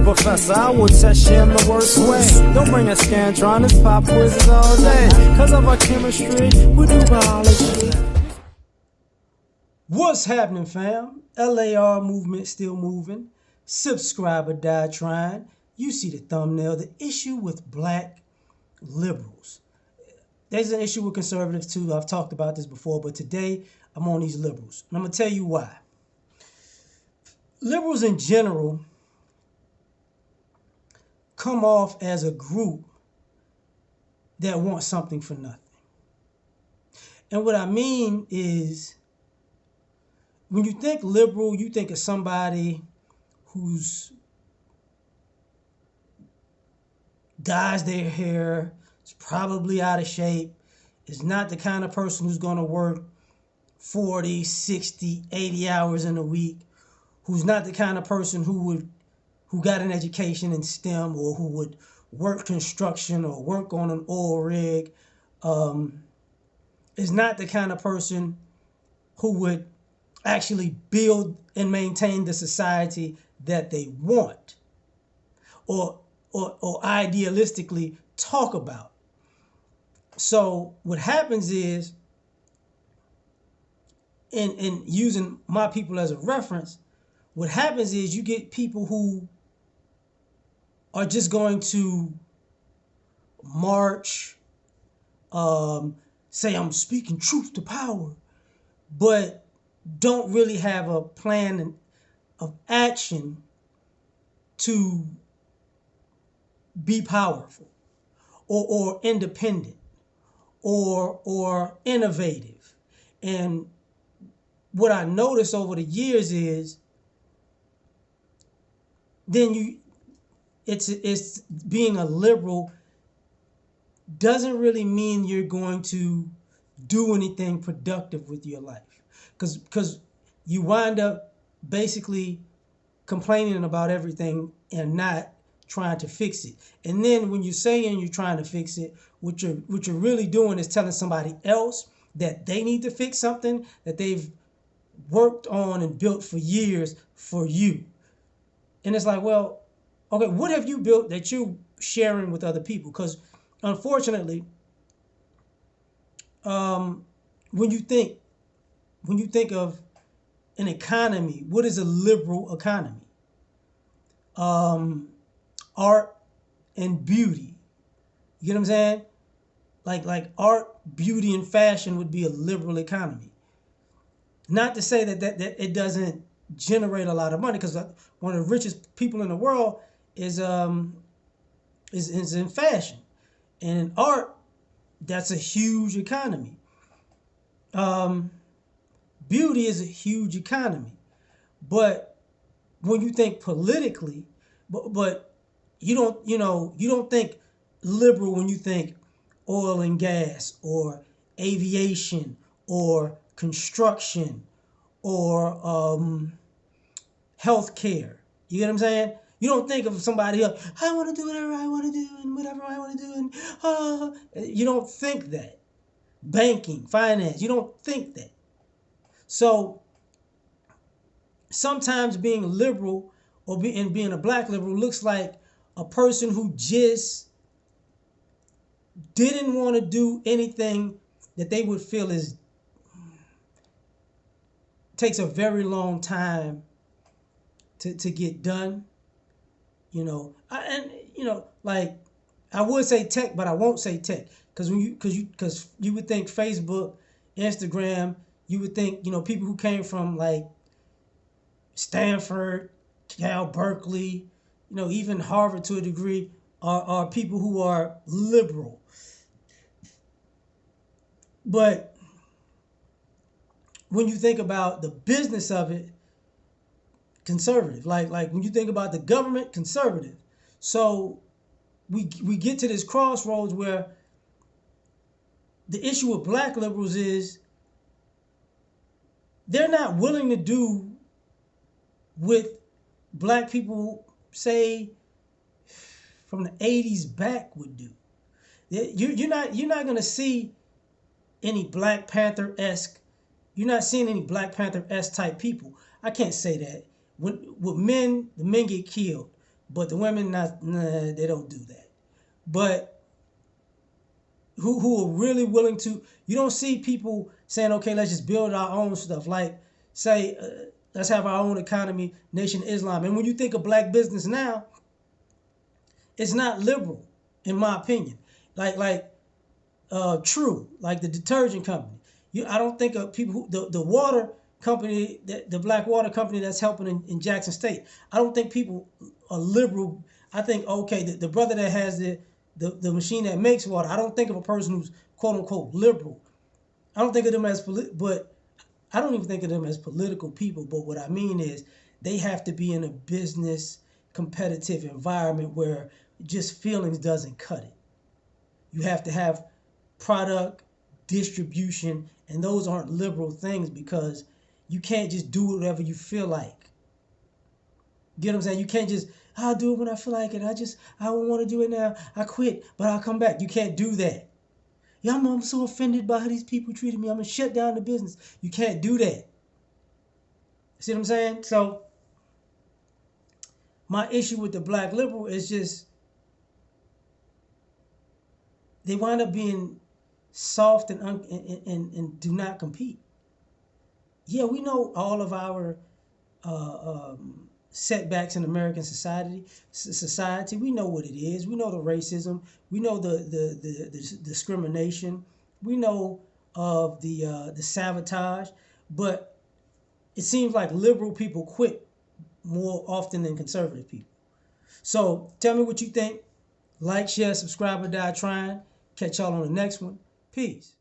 professor, I will test you in the worst way. Don't bring a Scantron, pop quizzes all day. Cause of our chemistry, we do biology. What's happening, fam? L.A.R. movement still moving. Subscriber died trying. You see the thumbnail. The issue with black liberals. There's an issue with conservatives too. I've talked about this before, but today I'm on these liberals. And I'm going to tell you why. Liberals in general come off as a group that wants something for nothing. And what I mean is, when you think liberal, you think of somebody who's dyes their hair, is probably out of shape, is not the kind of person who's going to work 40, 60, 80 hours in a week, who's not the kind of person who got an education in STEM or who would work construction or work on an oil rig, is not the kind of person who would actually build and maintain the society that they want or idealistically talk about. So what happens is, in using my people as a reference, what happens is you get people who are just going to march, say I'm speaking truth to power, but don't really have a plan of action to be powerful or independent or innovative. And what I noticed over the years is then it's being a liberal doesn't really mean you're going to do anything productive with your life. Because you wind up basically complaining about everything and not trying to fix it. And then when you're saying you're trying to fix it, what you're really doing is telling somebody else that they need to fix something that they've worked on and built for years for you. And it's like, well, okay, what have you built that you're sharing with other people? Because unfortunately, when you think of an economy, what is a liberal economy? Art and beauty. You get what I'm saying? Like art, beauty, and fashion would be a liberal economy. Not to say that it doesn't generate a lot of money, because one of the richest people in the world is in fashion, and in art, that's a huge economy. Beauty is a huge economy, but when you think politically, but you don't think liberal when you think oil and gas or aviation or construction or healthcare. You get what I'm saying? You don't think of somebody else, I want to do whatever I want to do and whatever I want to do, and you don't think that. Banking, finance, you don't think that. So sometimes being liberal and being a black liberal looks like a person who just didn't want to do anything that they would feel takes a very long time to get done. Like I would say tech, but I won't say tech, because you would think Facebook, Instagram, you would think people who came from like Stanford, Cal, Berkeley, even Harvard to a degree are people who are liberal. But when you think about the business of it, conservative. Like when you think about the government, conservative. So we get to this crossroads where the issue with black liberals is they're not willing to do what black people, say, from the 80s back would do. You're not going to see any Black Panther-esque. You're not seeing any Black Panther-esque type people. I can't say that. With men, the men get killed. But the women, they don't do that. But who are really willing to, you don't see people saying, okay, let's just build our own stuff. Like, say, let's have our own economy, Nation of Islam. And when you think of black business now, it's not liberal, in my opinion. Like True, like the detergent company. I don't think of people the water company, the black water company that's helping in Jackson State. I don't think people are liberal. I think, okay, the brother that has the machine that makes water. I don't think of a person who's quote unquote liberal. I don't think of them as but I don't even think of them as political people. But what I mean is they have to be in a business competitive environment where just feelings doesn't cut it. You have to have product distribution, and those aren't liberal things because you can't just do whatever you feel like. Get what I'm saying? You can't just, I'll do it when I feel like it. I don't want to do it now. I quit, but I'll come back. You can't do that. Yeah, I'm so offended by how these people treated me. I'm gonna shut down the business. You can't do that. See what I'm saying? So my issue with the black liberal is just they wind up being soft and do not compete. Yeah, we know all of our setbacks in American society. We know what it is. We know the racism. We know the discrimination. We know of the sabotage. But it seems like liberal people quit more often than conservative people. So tell me what you think. Like, share, subscribe, or die trying. Catch y'all on the next one. Peace.